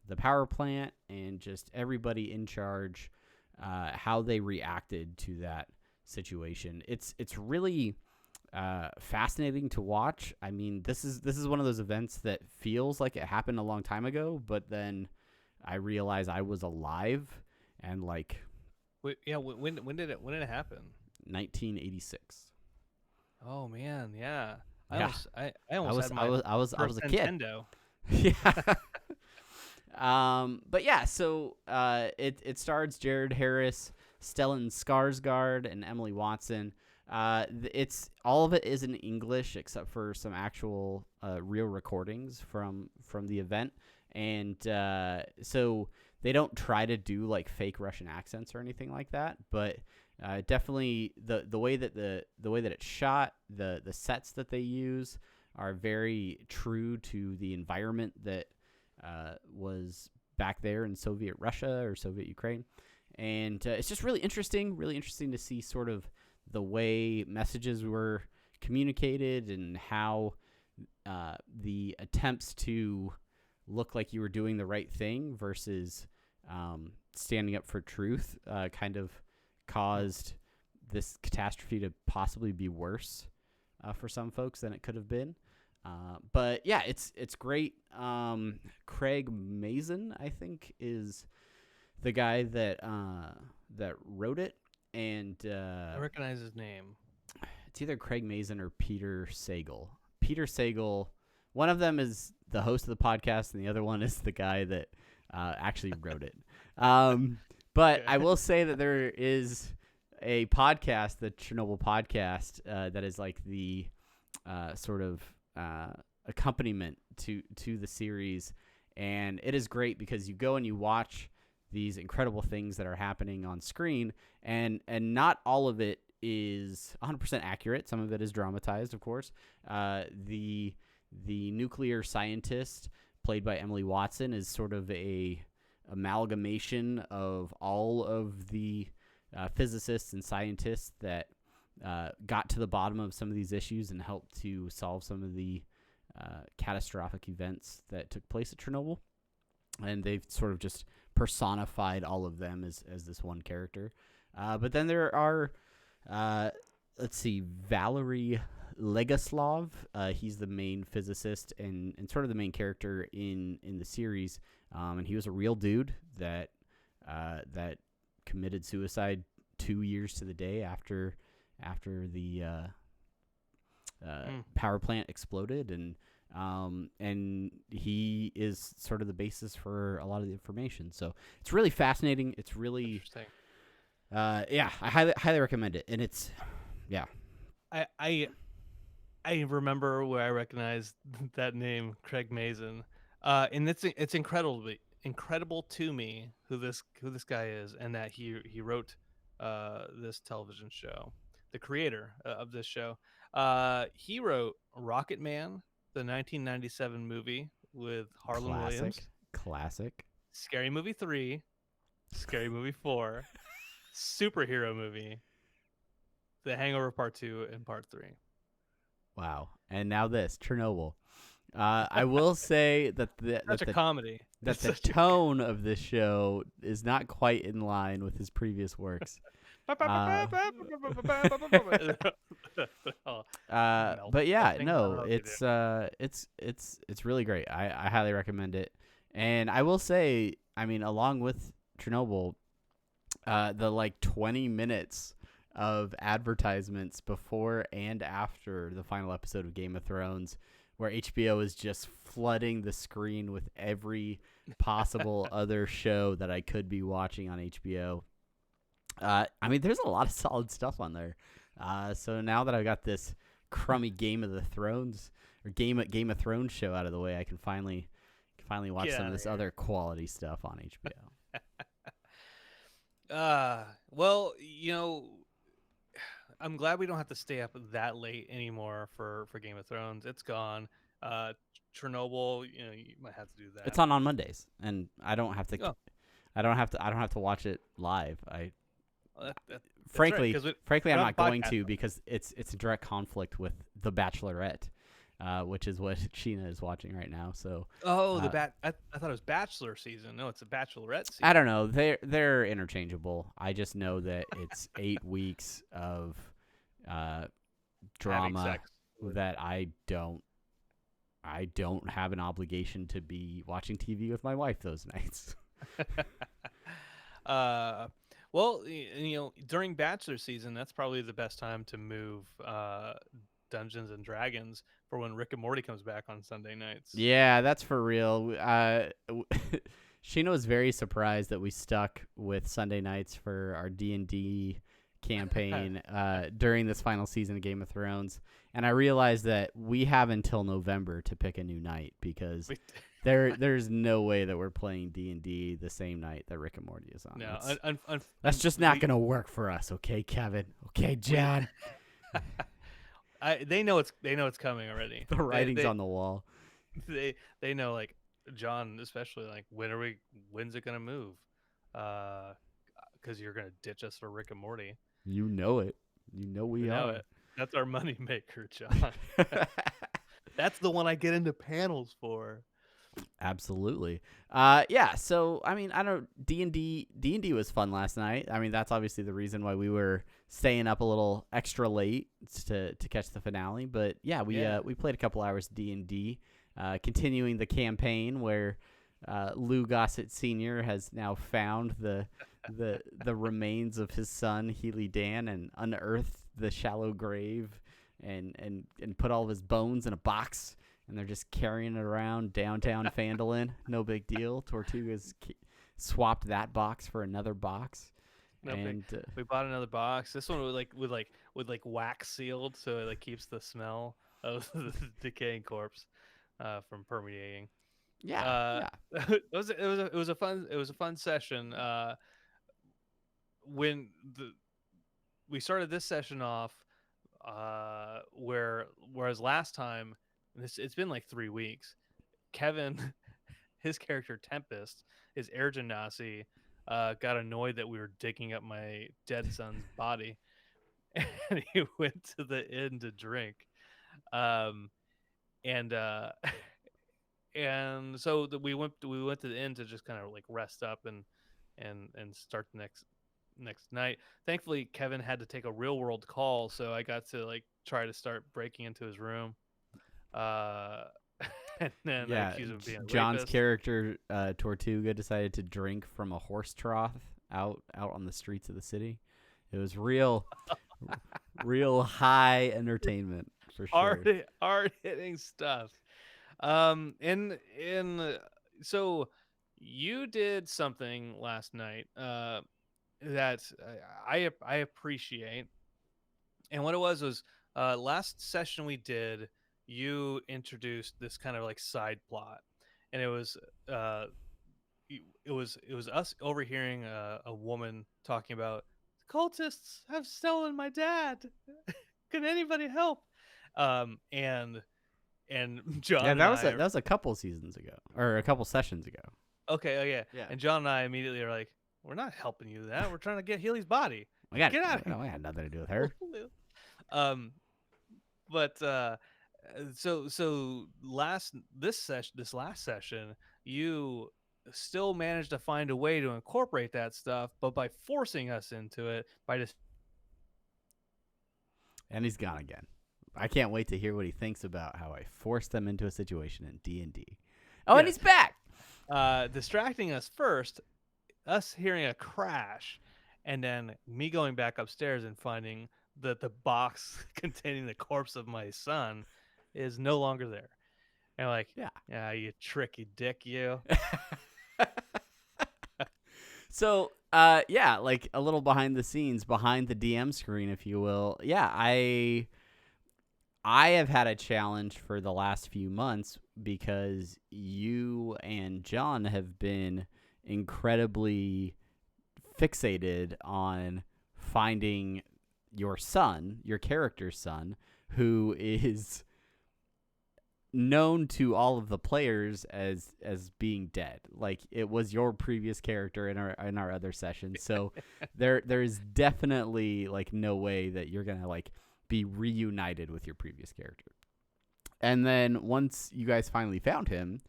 the power plant, and just everybody in charge, how they reacted to that situation. It's really fascinating to watch. I mean, this is one of those events that feels like it happened a long time ago, but then I realize I was alive, and like Wait, yeah. When did it happen? 1986. Oh man, yeah. Yeah, I almost had my I was first a kid. Nintendo. Yeah. But yeah, so it stars Jared Harris, Stellan Skarsgård, and Emily Watson. It's all of it is in English except for some actual real recordings from the event, and so they don't try to do like fake Russian accents or anything like that, but definitely the way that the way that it's shot, the sets that they use are very true to the environment that was back there in Soviet Russia or Soviet Ukraine. And it's just really interesting to see sort of the way messages were communicated and how the attempts to look like you were doing the right thing versus standing up for truth kind of caused this catastrophe to possibly be worse for some folks than it could have been. But yeah, it's great. Craig Mazin, I think, is the guy that wrote it, and I recognize his name. it's either Craig Mazin or Peter Sagal. Peter Sagal, one of them is the host of the podcast, and the other one is the guy that actually wrote it. But I will say that there is a podcast, the Chernobyl podcast, that is like the sort of accompaniment to the series, and it is great because you go and you watch these incredible things that are happening on screen, and not all of it is 100% accurate. Some of it is dramatized, of course. The nuclear scientist played by Emily Watson is sort of a amalgamation of all of the physicists and scientists that got to the bottom of some of these issues and helped to solve some of the catastrophic events that took place at Chernobyl. And they've sort of just personified all of them as this one character. But then there are, let's see, Valery Legoslov. He's the main physicist and sort of the main character in the series. And he was a real dude that committed suicide 2 years to the day after the power plant exploded, and he is sort of the basis for a lot of the information. So it's really fascinating. It's really Interesting. Yeah, I highly recommend it. And it's I remember where I recognized that name, Craig Mazin. And it's incredible to me who this guy is, and that he wrote this television show. The creator of this show, he wrote Rocket Man, the 1997 movie with Harlan Williams, classic, Scary Movie 3, Scary Movie 4, superhero movie, The Hangover Part 2 and Part 3. Wow. And now this Chernobyl. I will say that Such a comedy. that the tone of this show is not quite in line with his previous works. Uh, Oh, but yeah, melting. no, Oh, dude. it's really great. I highly recommend it. And I will say, I mean, along with Chernobyl, the like 20 minutes of advertisements before and after the final episode of Game of Thrones, where HBO is just flooding the screen with every possible other show that I could be watching on HBO. I mean, there's a lot of solid stuff on there. So now that I've got this crummy Game of the Thrones or Game of Thrones show out of the way, I can finally watch Get some of outta this here. other quality stuff on HBO. Well, I'm glad we don't have to stay up that late anymore for Game of Thrones. It's gone. Uh, Chernobyl, you might have to do It's that. on Mondays, and I don't have to. Oh, I don't have to watch it live. well, that's right. Frankly, Because we I'm don't not have a going podcast. to because it's a direct conflict with The Bachelorette, which is what Sheena is watching right now. So Oh, uh, I thought it was Bachelor season. No, it's a Bachelorette I don't season. know. They're interchangeable. I just know that it's 8 weeks of uh, Having drama sex. With- that I don't have an obligation to be watching TV with my wife those nights. uh, well, during Bachelor season, that's probably the best time to move Dungeons and Dragons for when Rick and Morty comes back on Sunday nights. Yeah, that's for real. Sheena was very surprised that we stuck with Sunday nights for our D&D campaign during this final season of Game of Thrones, and I realized that we have until November to pick a new night because We- there's no way that we're playing D&D the same night that Rick and Morty is on. No, That's just not going to work for us, okay, Kevin? Okay, John? they know it's coming already. The writing's on the wall. They know, like, John especially, like, when's it gonna move? Because you're gonna ditch us for Rick and Morty. You know it. You know we You know are. it. That's our money maker, John. That's the one I get into panels for. Absolutely. Yeah, so I mean, I don't D&D was fun last night. I mean, that's obviously the reason why we were staying up a little extra late to catch the finale, but yeah, we played a couple hours D&D, continuing the campaign where Lou Gossett Sr. has now found the remains of his son Healy Dan and unearthed the shallow grave and put all of his bones in a box, and they're just carrying it around downtown Phandalin. No big deal. Tortuga's swapped that box for another box. No, And we bought another box. This one with wax sealed, so it like keeps the smell of the decaying corpse from permeating. yeah. It was a fun session. When we started this session off, whereas last time, it's been like 3 weeks. Kevin, his character Tempest, his air genasi, got annoyed that we were digging up my dead son's body, and he went to the inn to drink. Um, and and so we went to the inn to just kind of like rest up and start the next night. Thankfully, Kevin had to take a real world call, so I got to like try to start breaking into his room. And then I accused him of being a John's rapist. character Tortuga decided to drink from a horse trough out on the streets of the city. It was real high entertainment for sure. Hard hitting stuff. And so you did something last night that I appreciate, and what it was last session we did, you introduced this kind of like side plot, and it was us overhearing a woman talking about cultists have stolen my dad. Can anybody help? And John Yeah, and I that was a couple seasons ago or a couple sessions ago. okay, oh yeah. Yeah. And John and I immediately are like, we're not helping you with that. We're trying to get Healy's body. Get out of here. I had nothing to do with her. um but so last session, you still managed to find a way to incorporate that stuff, but by forcing us into it, by just And he's gone again. I can't wait to hear what he thinks about how I forced them into a situation in D&D. Oh, and yeah, he's back. distracting us first, us hearing a crash, and then me going back upstairs and finding that the box containing the corpse of my son is no longer there. And like, Yeah. yeah, you tricky dick, you. So, yeah, like a little behind the scenes, behind the DM screen, if you will. Yeah, I have had a challenge for the last few months because you and John have been incredibly fixated on finding your son, your character's son, who is known to all of the players as being dead. Like it was your previous character in our other sessions. So there is definitely like no way that you're going to like be reunited with your previous character. And then once you guys finally found him,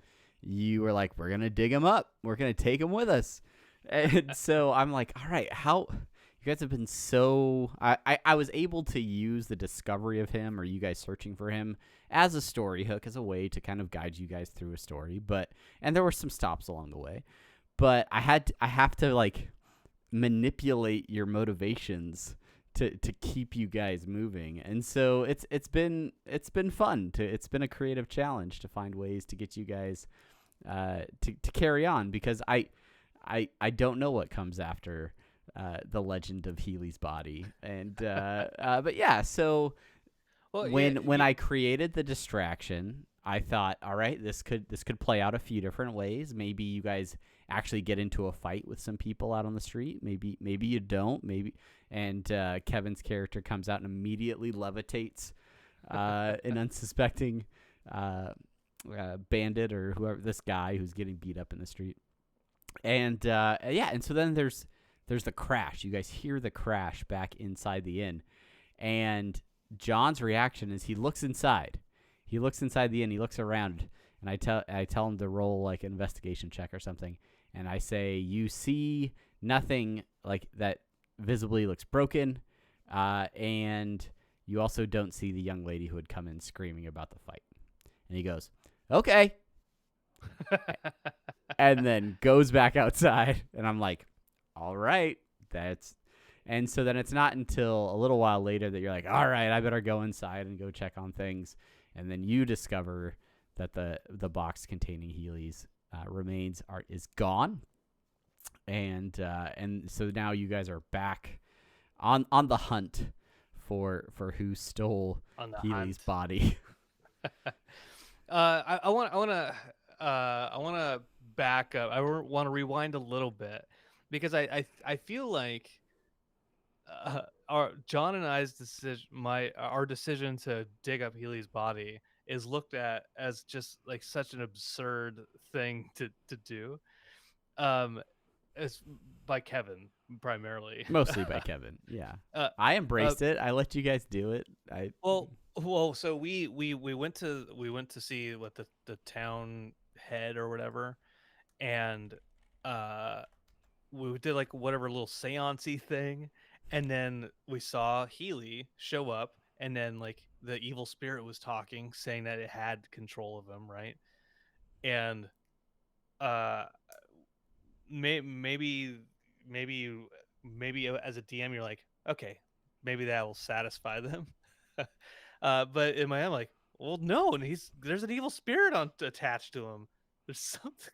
you were like, we're going to dig him up. We're going to take him with us. And so I'm like, all right, how you guys have been so I was able to use the discovery of him or you guys searching for him as a story hook, as a way to kind of guide you guys through a story. But and there were some stops along the way. But I have to like manipulate your motivations to keep you guys moving. And so it's been fun it's been a creative challenge to find ways to get you guys to carry on, because I don't know what comes after the legend of Healy's body. And but yeah, so Well, when I created the distraction, I thought, all right, this could play out a few different ways. Maybe you guys actually get into a fight with some people out on the street. Maybe you don't. Maybe and Kevin's character comes out and immediately levitates an unsuspecting bandit or whoever, this guy who's getting beat up in the street. And yeah, and so then there's the crash. You guys hear the crash back inside the inn, and John's reaction is he looks inside. He looks inside the inn. He looks around, and I tell him to roll like an investigation check or something. And I say, you see nothing like that visibly looks broken, and you also don't see the young lady who had come in screaming about the fight. And he goes, okay. And then goes back outside, and I'm like, all right, and so then it's not until a little while later that you're like, all right, I better go inside and go check on things. And then you discover that the box containing Healy's remains is gone. And so now you guys are back on the hunt for who stole Healy's body. I want to back up. I want to rewind a little bit, because I feel like our John and I's our decision to dig up Healy's body is looked at as just like such an absurd thing to do. As by Kevin primarily. Mostly by Kevin. Yeah. Uh, I embraced it. I let you guys do it. well, so we went to see what the town head or whatever, and we did like whatever little seance-y thing, and then we saw Healy show up, and then like the evil spirit was talking, saying that it had control of him, right? And uh maybe as a DM you're like, okay, maybe that will satisfy them. But in my head I'm like, well, no, and there's an evil spirit attached to him. There's something.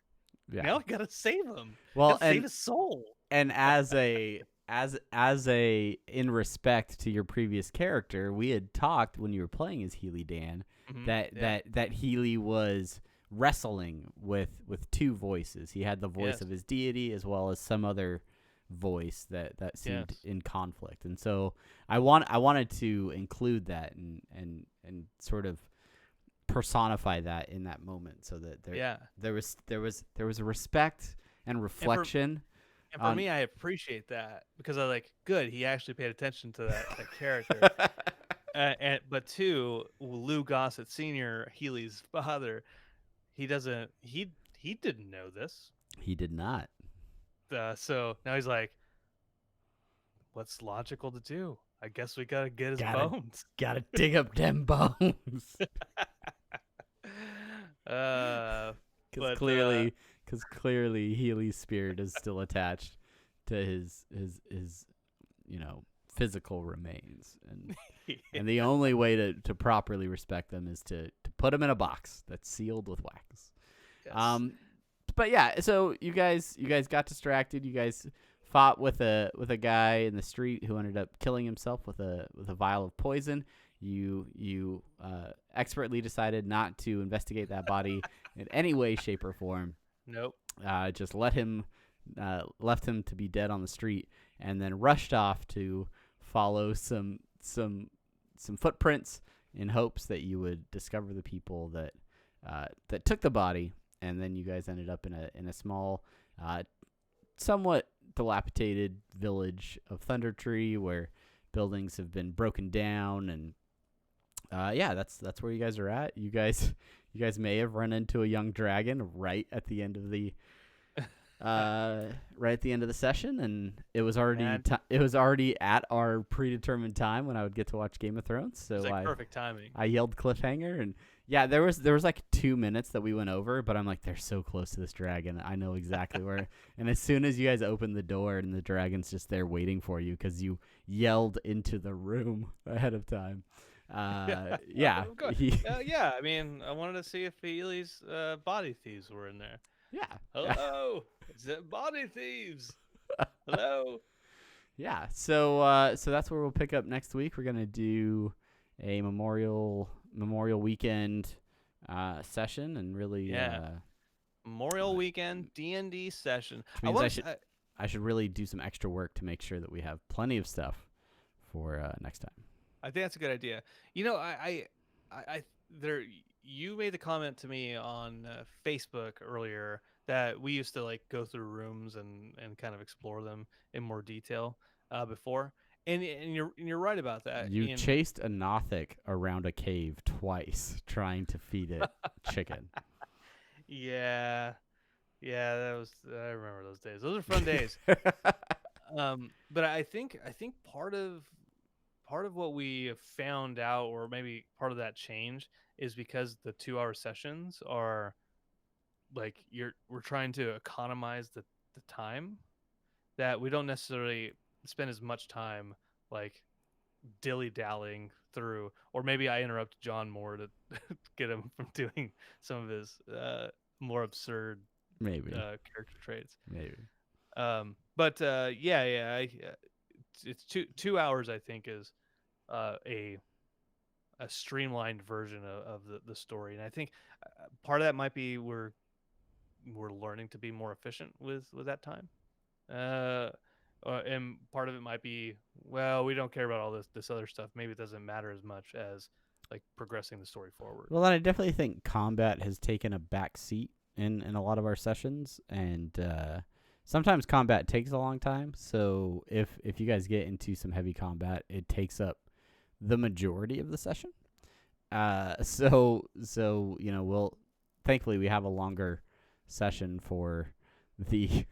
Yeah. Now I gotta save him. Well, save his soul. And as a in respect to your previous character, we had talked when you were playing as Healy Dan that Healy was wrestling with two voices. He had the voice of his deity as well as some other voice that seemed in conflict. And so I wanted to include that and sort of personify that in that moment, so that there was a respect and reflection. And for me, I appreciate that, because I like, good, he actually paid attention to that character. But two, Lou Gossett Sr., Healy's father, he didn't know this. He did not. So now he's like, what's logical to do? I guess we gotta get his Gotta bones. gotta dig up them bones. uh, Because but clearly Healy's spirit is still attached to his physical remains, and the only way to properly respect them is to put them in a box that's sealed with wax. yes. But yeah, so you guys got distracted. You guys fought with a guy in the street who ended up killing himself with a vial of poison. You expertly decided not to investigate that body in any way, shape, or form. Nope. Just left him to be dead on the street, and then rushed off to follow some footprints in hopes that you would discover the people that took the body. And then you guys ended up in a small, somewhat dilapidated village of Thunder Tree, where buildings have been broken down, and that's where you guys are at. You guys may have run into a young dragon right at the end of the session, and it was already at our predetermined time when I would get to watch Game of Thrones. So it's like perfect timing. I yelled cliffhanger, and yeah, there was like 2 minutes that we went over, but I'm like, they're so close to this dragon. I know exactly where. And as soon as you guys opened the door and the dragon's just there waiting for you because you yelled into the room ahead of time. Yeah. Yeah. I mean, I wanted to see if Healy's body thieves were in there. Yeah. Hello, is it body thieves? Hello. Yeah. So that's where we'll pick up next week. We're gonna do a Memorial Weekend session, and really Memorial Weekend D&D session. Which means I should really do some extra work to make sure that we have plenty of stuff for next time. I think that's a good idea. You know, you made the comment to me on Facebook earlier that we used to like go through rooms and kind of explore them in more detail before. And you're right about that. You chased a Nothic around a cave twice trying to feed it chicken. Yeah, I remember those days. Those are fun days. But I think part of what we have found out, or maybe part of that change, is because the 2-hour sessions are like we're trying to economize the time, that we don't necessarily spend as much time like dilly-dallying through, or maybe I interrupt John more to get him from doing some of his more absurd character traits. Maybe. But it's 2 hours, I think, is a streamlined version of the story, and I think part of that might be we're learning to be more efficient with that time, and part of it might be, well, we don't care about all this other stuff. Maybe it doesn't matter as much as like progressing the story forward. Well, I definitely think combat has taken a back seat in a lot of our sessions, and sometimes combat takes a long time. So if you guys get into some heavy combat, it takes up the majority of the session. So thankfully we have a longer session for the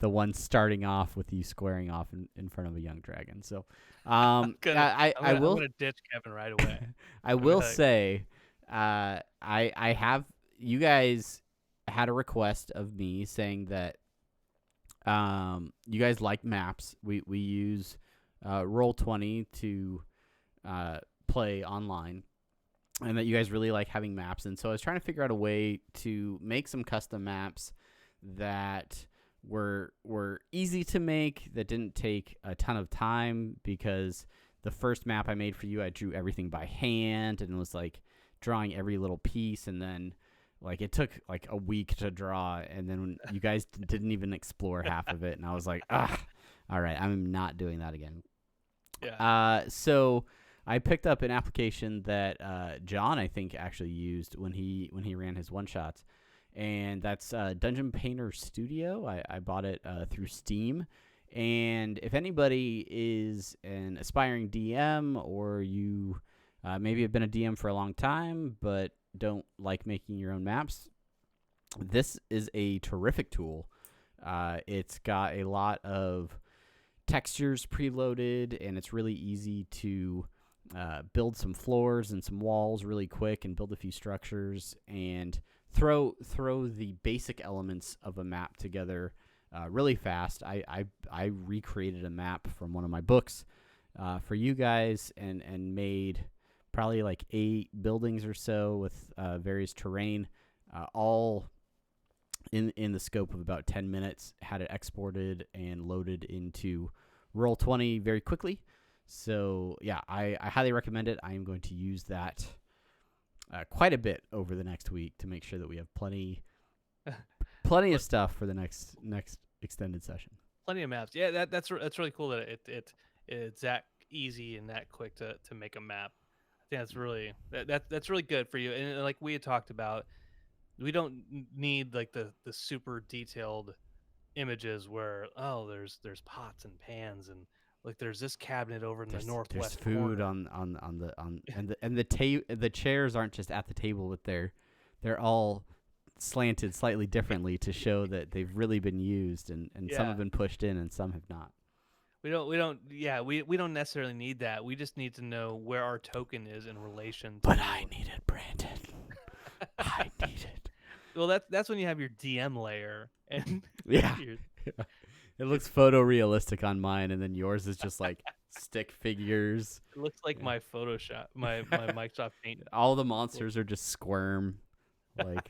one starting off with you squaring off in front of a young dragon. So I'm gonna ditch Kevin right away. I will say I have, you guys had a request of me saying that you guys like maps. We use Roll20 to play online, and that you guys really like having maps. And so I was trying to figure out a way to make some custom maps that were easy to make, that didn't take a ton of time, because the first map I made for you, I drew everything by hand and was like drawing every little piece, and then like it took like a week to draw, and then you guys didn't even explore half of it, and I was like, all right, I'm not doing that again. Yeah. So I picked up an application that John, I think, actually used when he ran his one shots, and that's Dungeon Painter Studio. I bought it through Steam, and if anybody is an aspiring DM, or you maybe have been a DM for a long time but don't like making your own maps, This is a terrific tool. It's got a lot of textures preloaded, and it's really easy to build some floors and some walls really quick, and build a few structures, and throw the basic elements of a map together really fast. I recreated a map from one of my books for you guys, and made probably like 8 buildings or so with various terrain, all in the scope of about 10 minutes. Had it exported and loaded into Roll20 very quickly. So yeah, I highly recommend it. I am going to use that quite a bit over the next week to make sure that we have plenty of stuff for the next extended session. Plenty of maps. Yeah, that's really cool that it's that easy and that quick to make a map. I think that's really that's really good for you. And like we had talked about, we don't need like the super detailed images where there's pots and pans, and like there's this cabinet over in the northwest There's food corner. and the chairs aren't just at the table, but they're all slanted slightly differently to show that they've really been used, and some have been pushed in and some have not. We don't necessarily need that. We just need to know where our token is in relation to. But I need it, Brandon. I need it. Well, that's when you have your DM layer, and yeah. It looks photorealistic on mine, and then yours is just like stick figures. It looks like my Photoshop, my Microsoft Paint. All the monsters are just squirm. Like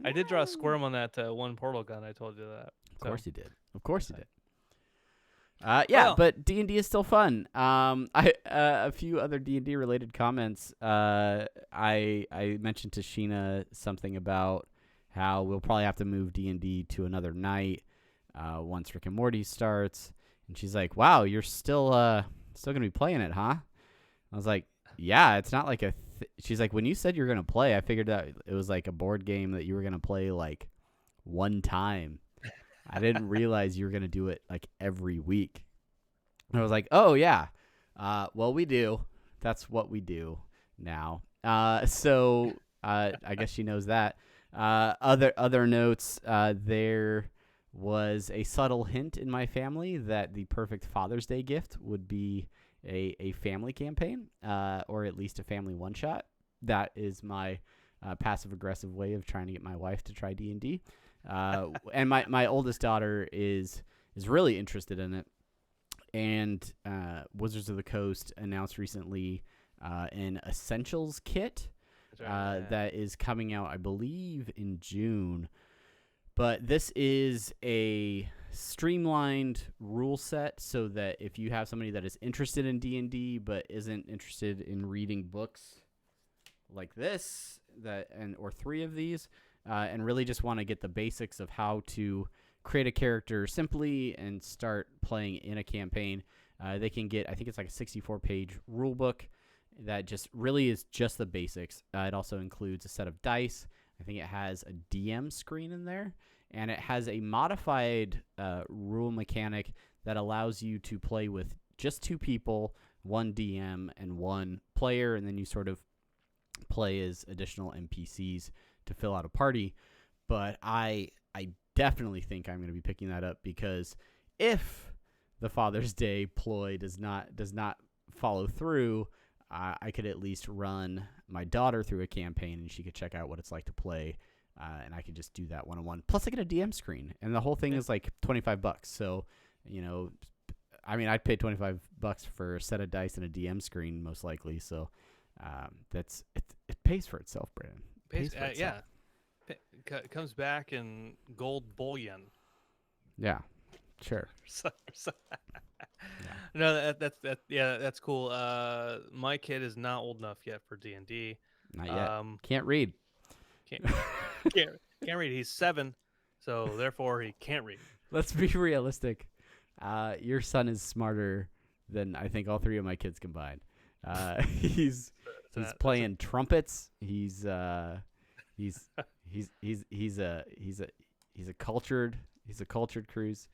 I did draw a squirm on that one portal gun. I told you that. Of course you did. Of course you did. But D&D is still fun. A few other D&D related comments. I mentioned to Sheena something about how we'll probably have to move D&D to another night once Rick and Morty starts, and she's like, "Wow, you're still gonna be playing it, huh?" I was like, "Yeah, it's not like a." She's like, "When you said you're gonna play, I figured that it was like a board game that you were gonna play like one time. I didn't realize you were going to do it like every week." And I was like, "Oh, yeah. Well, we do. That's what we do now." So I guess she knows that. Other notes, there was a subtle hint in my family that the perfect Father's Day gift would be a family campaign, or at least a family one-shot. That is my passive-aggressive way of trying to get my wife to try D&D. And my oldest daughter is really interested in it. And Wizards of the Coast announced recently an Essentials kit that is coming out, I believe, in June. But this is a streamlined rule set so that if you have somebody that is interested in D&D but isn't interested in reading books like this, or 3 of these, and really just want to get the basics of how to create a character simply and start playing in a campaign, they can get, I think it's like a 64-page rule book that just really is just the basics. It also includes a set of dice. I think it has a DM screen in there, and it has a modified rule mechanic that allows you to play with just 2 people, 1 DM and 1 player, and then you sort of play as additional NPCs to fill out a party. But I definitely think I'm going to be picking that up, because if the Father's Day ploy does not follow through, I could at least run my daughter through a campaign, and she could check out what it's like to play, and I could just do that one-on-one. Plus, I get a DM screen, and the whole thing is like $25. So, I mean, I'd pay $25 for a set of dice and a DM screen most likely. So, it pays for itself, Brandon. Pays for itself. Yeah. Comes back in gold bullion. Yeah, sure. No, that's cool. My kid is not old enough yet for D&D. Not yet. Can't read. Can't read. He's 7, so therefore he can't read. Let's be realistic. Your son is smarter than I think all 3 of my kids combined. He's playing trumpets. He's a cultured Cruz.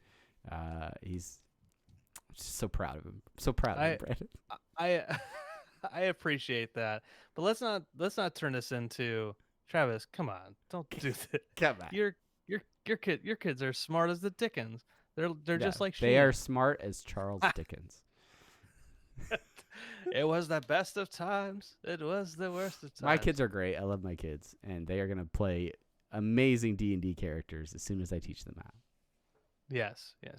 He's just so proud of him. So proud of him, Brandon. I appreciate that, but let's not turn this into Travis, come on, don't do this. Come on. Your kids are smart as the Dickens. They're No, just like they are Sheen. smart as Charles Dickens. It was the best of times. It was the worst of times. My kids are great. I love my kids, and they are gonna play amazing D&D characters as soon as I teach them how. Yes. Yeah.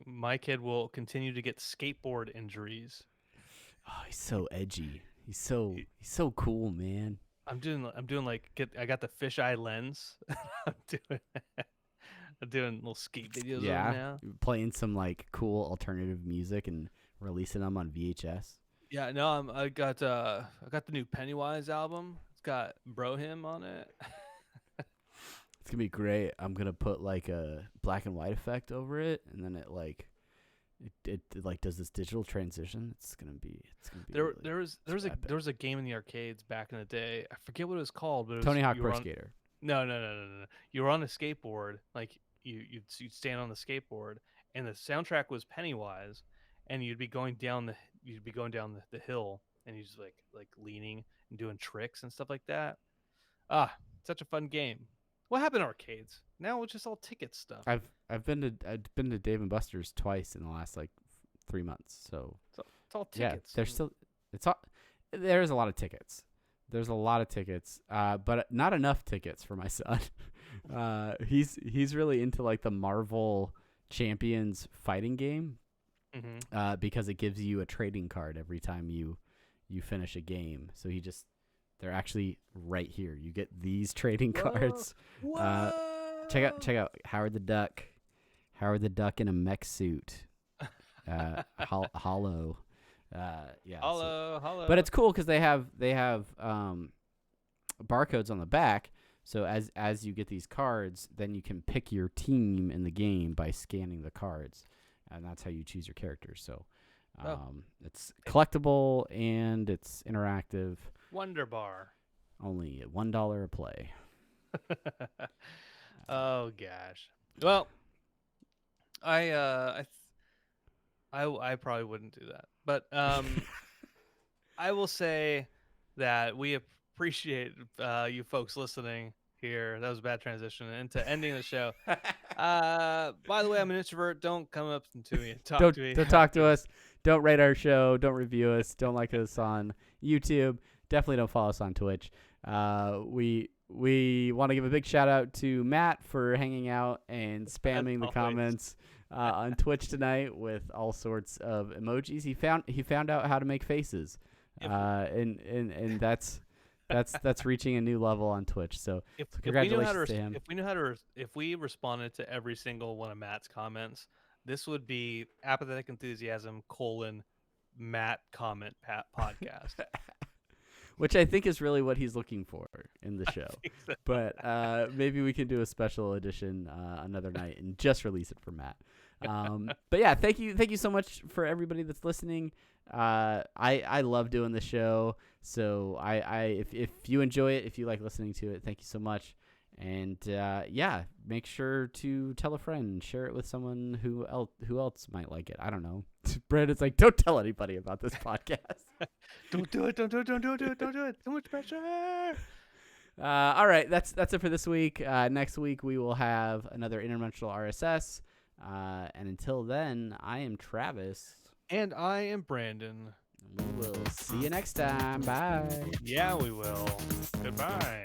My kid will continue to get skateboard injuries. Oh, he's so edgy. He's so cool, man. I'm doing like I got the fisheye lens. I'm doing little skate videos of Yeah, them now. playing some like cool alternative music and releasing them on VHS. Yeah, no, I got the new Pennywise album. It's got Brohim on it. It's gonna be great. I'm gonna put like a black and white effect over it, and then it like does this digital transition. It's gonna be There really, there was a game in the arcades back in the day. I forget what it was called, but it was Tony Hawk you were Pro on- Skater. No. You were on a skateboard, like you'd stand on the skateboard, and the soundtrack was Pennywise, and you'd be going down the hill, and you just like leaning and doing tricks and stuff like that. Ah, such a fun game. What happened to arcades? Now it's just all ticket stuff. I've been to Dave and Buster's twice in the last like 3 months. So It's all tickets. yeah, there's a lot of tickets. There's a lot of tickets, but not enough tickets for my son. He's really into like the Marvel Champions fighting game, because it gives you a trading card every time you finish a game. So they're actually right here. You get these trading cards. Whoa. Check out Howard the Duck. Howard the Duck in a mech suit. Hollow. Yeah. Hello. But it's cool because they have barcodes on the back. So as you get these cards, then you can pick your team in the game by scanning the cards, and that's how you choose your characters. So it's collectible and it's interactive. Wonder Bar. Only at $1 a play. Oh gosh. Well, I probably wouldn't do that, but I will say that we appreciate you folks listening here. That was a bad transition into ending the show. By the way, I'm an introvert. Don't come up to me and talk to me. Don't talk to us. Don't rate our show. Don't review us. Don't like us on YouTube. Definitely don't follow us on Twitch. We want to give a big shout out to Matt for hanging out and spamming the comments on Twitch tonight with all sorts of emojis. He found out how to make faces, and that's reaching a new level on Twitch. So congratulations to him. If we responded to every single one of Matt's comments, this would be Apathetic Enthusiasm : Matt comment podcast. Which I think is really what he's looking for in the show. So. But maybe we can do a special edition another night and just release it for Matt. But yeah, thank you so much for everybody that's listening. I love doing the show. So if you enjoy it, if you like listening to it, thank you so much. And yeah, make sure to tell a friend, share it with someone who else might like it. I don't know. Brandon's like, don't tell anybody about this podcast. Don't do it. Don't do it. Too much pressure. All right, that's it for this week. Next week we will have another interdimensional RSS. And until then, I am Travis. And I am Brandon. We will see you next time. Bye. Yeah, we will. Goodbye.